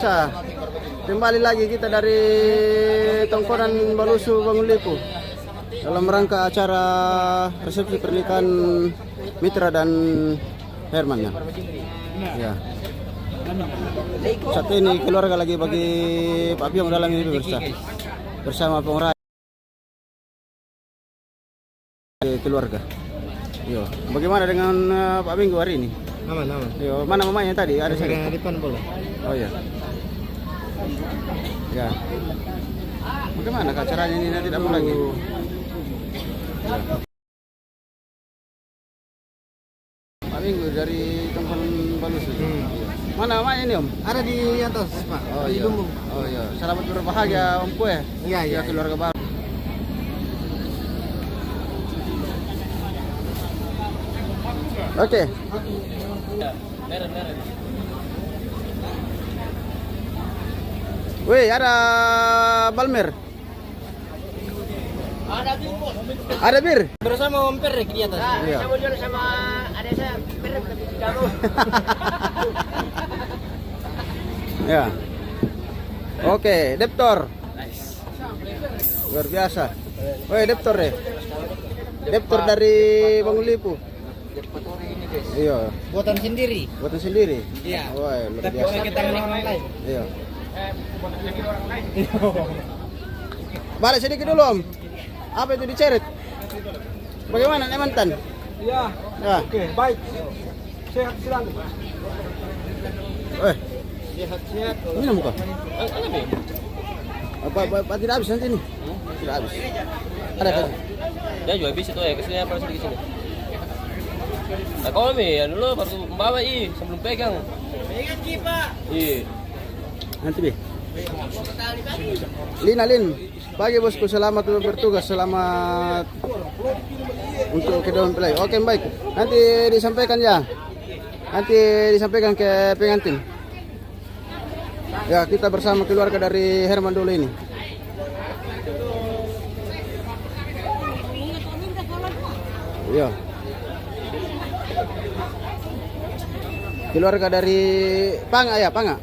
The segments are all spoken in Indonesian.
Kembali lagi kita dari Tongkonan Balusu Bangun Lipu dalam rangka acara resepsi pernikahan Mitra dan Herman ya. Saat ini keluarga lagi bagi Pak Piong dalam ini bersama pengrajin keluarga. Yo, bagaimana dengan Pak Minggu hari ini? Aman. Yo, mana mamanya tadi? Ada di depan boleh. Oh iya. Ya. Bagaimana acaranya ini nanti datang lagi? Ya. Pak Minggu dari Tongkonan Balusu. Mana mamanya ini Om? Ada di atas Pak. Oh di iya. lumbung. Oh iya. Selamat berbahagia Om Kue. Iya. Keluarga baru. Oke. Wih, ada Balmer. Ada bir. Bersama Om Perek di atas. Iya. Saya mau jual sama adik saya Perek tapi jauh. Ya. Oke, Deptor. Luar biasa. Woi, Deptor deh. Deptor dari Bangun Lipu. Iya. Buatan sendiri. Buatan sendiri. Iya. Woi, luar Tapi biasa. kita tangan orang lain. Iya. Balik sedikit dulu Om. Apa itu diceret? Bagaimana Nemantan? Iya. Ya. Oke, baik. Sehat selalu. Sehat. Minum kok. Apa tidak habis nanti nih? Tidak habis. Ada kan? Ya juga habis itu ya, kesini apa sedikit sini. Nah kau ya dulu baru membawa sebelum pegang. Pegang Pak. Iya. Nanti Bi. Lin, pagi bosku, selamat bertugas, selamat untuk kedua mempelai. Oke baik, nanti disampaikan ya. Nanti disampaikan ke pengantin. Ya, kita bersama keluarga dari Herman dulu ini. Iya. Keluarga dari Panga.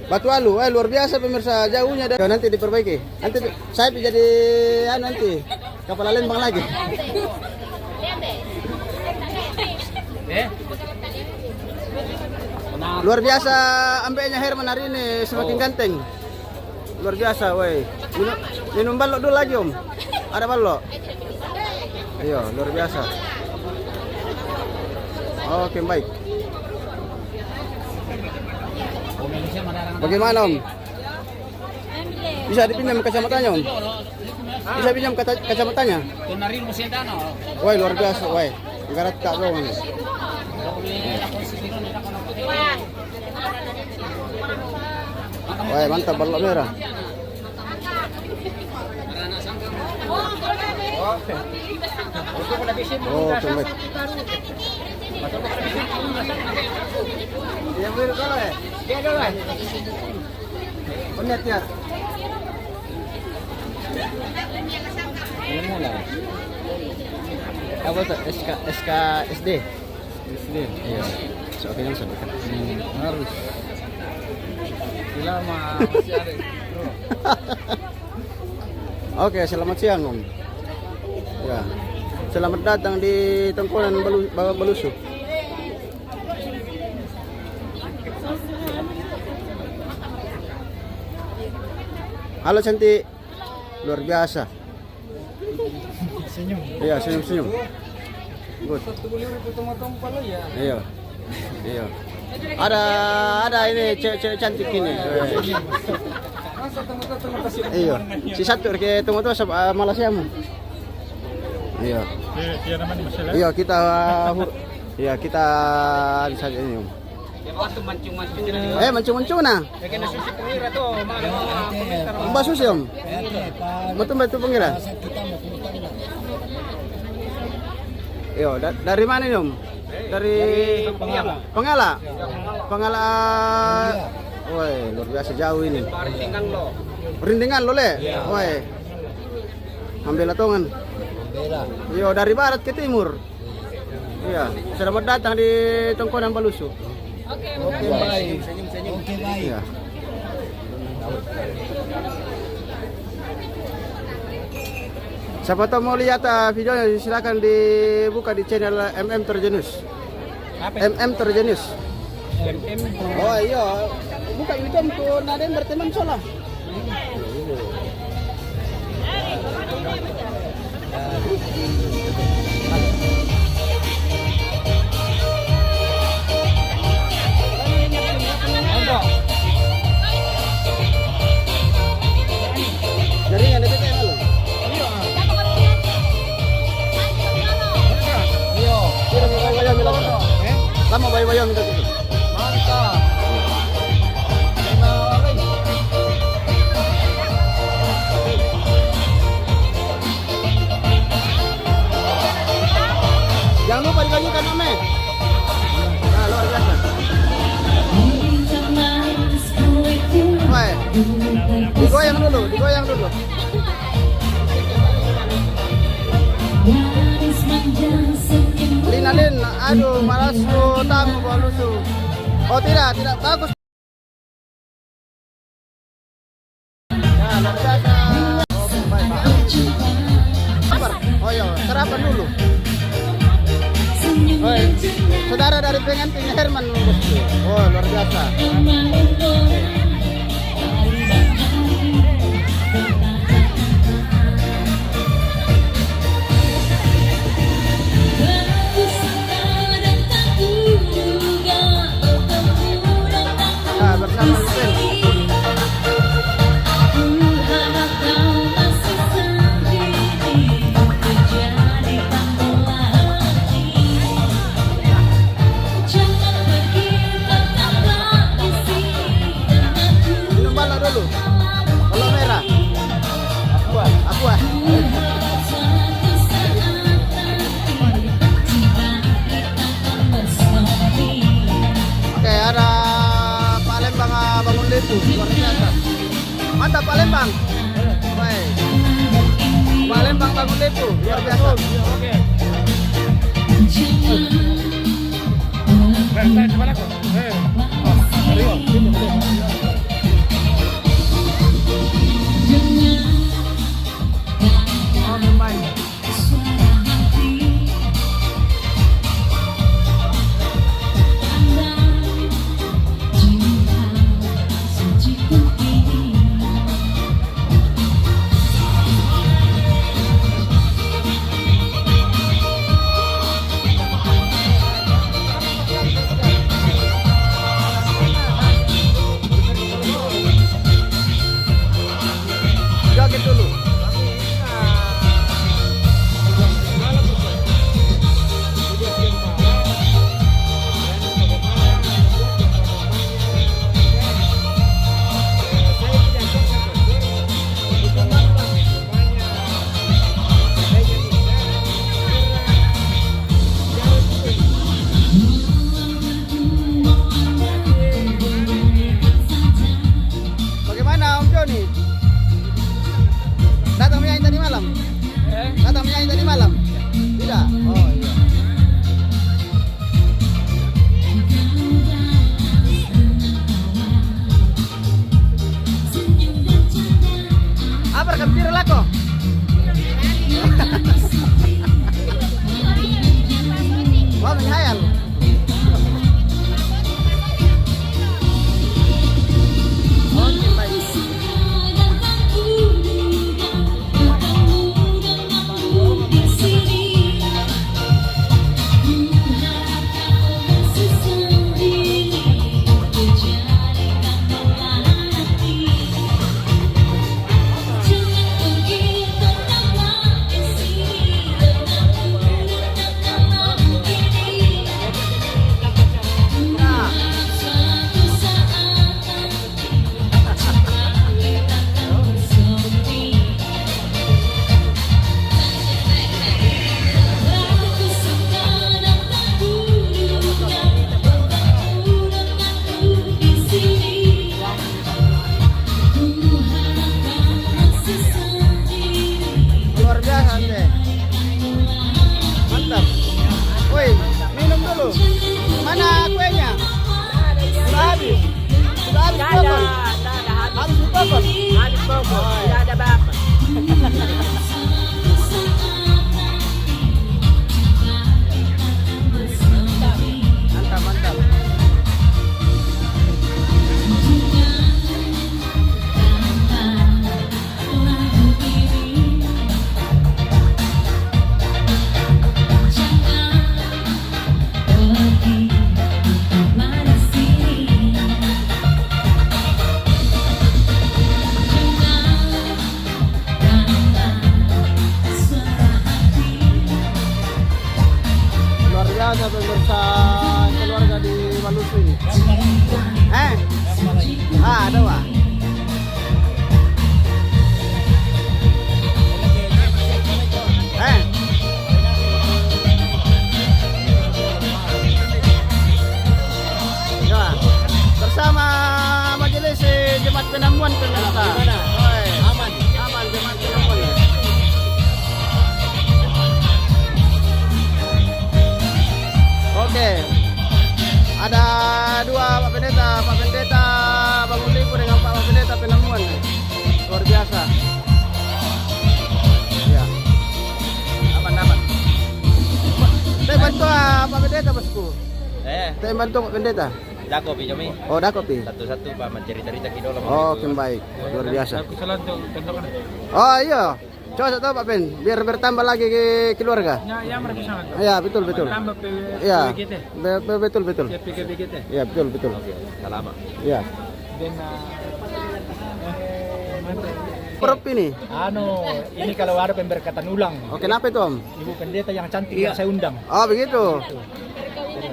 Batu Alu, luar biasa pemirsa, jauhnya dari nanti diperbaiki. Nanti saya jadi nanti kapal lembang lagi. Luar biasa ambeknya Herman hari ini semakin ganteng. Luar biasa, woi. Minum balok dulu lagi Om. Ada balok. Iya, luar biasa. Oke, baik. Bagaimana Om? Bisa dipinjam kacamatanya Om? Bisa pinjam kacamatanya? Woi, luar biasa, woi. Garat kak bro. Woi, mantap balok merah. Oh, baik. Dia beli kalau ya. Dia dulu. Penetnya. Apa tuh? SK SD. Iya. Soalnya yang sedikit. Harus. Lama masih ada. Oke, selamat siang Om. Ya. Selamat datang di Tongkonan Balusu. Halo cantik. Luar biasa. Senyum. Iya, senyum. Good. Iya. Ada ini cewek cantik ini. Iya. Si satu ke tunggu tuh malas ya mu. Iya. Iya kita bisa ini. Mancung nah. Mbak Susi Om. Betul pengira. Iya, dari mana ini Om? Dari Pengala. Woi, luar biasa jauh ini. Rintingan lo le. Woi. Ambil latongan. Iya, dari barat ke timur. Iya, selamat datang di Tongkonan Balusu. Oke, baik. Iya. Siapa tahu mau lihat videonya silakan dibuka di channel MM Terjenus. MM Terjenus. Oh iya, buka itu untuk naden berteman solah. Jaringan itu kayak malu. Lama bayo-bayo minta itu. Mantap. Jangan lupa dibagikan Ome. Nah, luar biasa. Woi, digoyang dulu, digoyang dulu. Lin, aduh, malas lu tamu bawa lusu. Oh tidak bagus. Ya, luar biasa. Oh, baik. Sabar. Oh iya, sarapan dulu. Oh, saudara dari pengantin Herman bosku. Oh, luar biasa. Nah, bersama Lupin. Minum bala dulu. Kalau merah. Aqua. Oke, ada Palembang bangun lepu, luar biasa. Mantap Palembang. Baik. Palembang bangun lepu, luar biasa. Oke. Kemana kok? Joget dulu. Bagaimana Om Joni? Datang menyanyi tadi malam? Datang menyanyi tadi malam? Tidak? Oh iya. Apa kebir lako? Wah, menghayal. Oke, baik. See Tayo bantu Pak Pendeta. Dako pi kami. Oh, dakop nih. Satu-satu Pak mencerita-cerita kita lah. Oke, baik. Luar biasa. Oh iya. Coba saya tahu Pak Ben, biar bertambah lagi ke keluarga. Ya mereka sangat. Iya, betul betul. Tambah Iya. kita. Betul betul. PGB kita. Iya, betul betul. Salamat. Iya. Dan Prof ini. ini kalau ada pemberkatan ulang, Oh, kenapa itu Om? Ibu Pendeta yang cantik yang saya undang. Oh, begitu.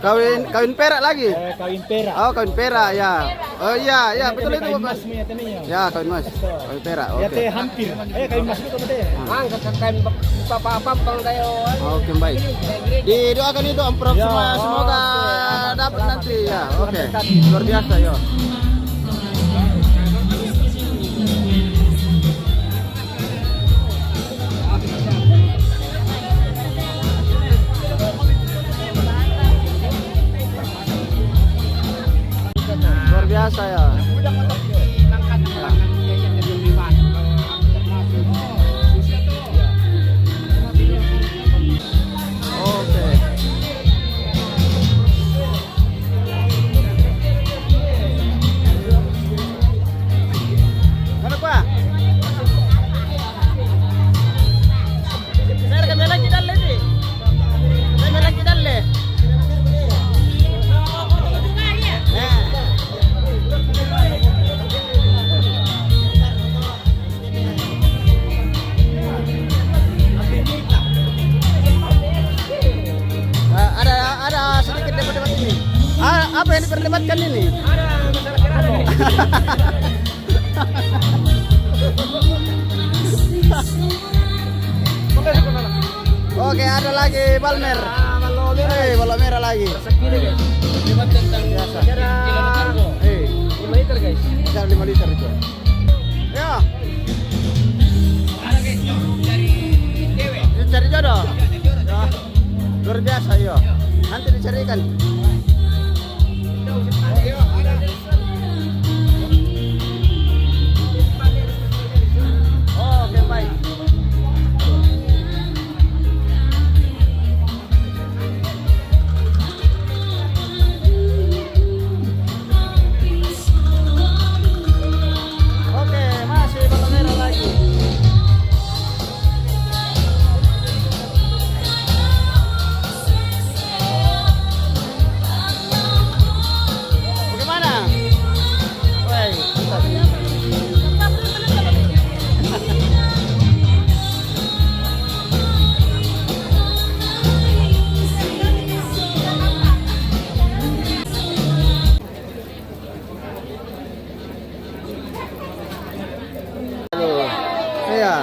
Kawin perak lagi. Kawin perak. Oh, kawin perak ya. Oh iya, ya betul itu Kawin Bapak. mas punya teninya. Ya, kawin mas. Kawin perak. Ya Oke. teh hampir. Kawin mas itu teh. Kain apa-apa bang tayo. Oke, baik. Didoakan itu Om Prof Ya, semoga oke. dapat nanti ya. Oke. Luar biasa ya. Luar biasa ya. Oke. Ano pa? Sir, kami lang kidali di. Kami lang kidali. Ada sedikit debat-debat ini. Apa yang diperdebatkan ini? Oke, ada lagi Balmer. Balok merah lagi. Debat tentang kilometer kok. 5 liter guys. Bisa 5 liter itu. Ya. Cari jodoh. Ya. Luar biasa ya. Nanti dicarikan. Oke, baik. Oke, masih balon merah lagi. Bagaimana? Woi, iya.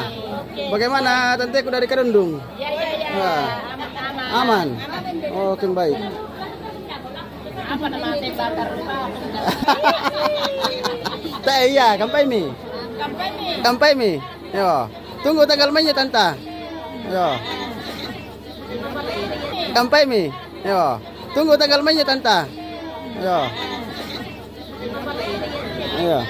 Bagaimana tanteku dari Kerendung? Ya. Aman. Oke, baik. Apa nama teh bakar? Tak iya, kampai mi. Kampai mi. Yo. Tunggu tanggal mainnya tante. Yo. Kampai mi. Yo. Tunggu tanggal mainnya tante. Yo. Ayo.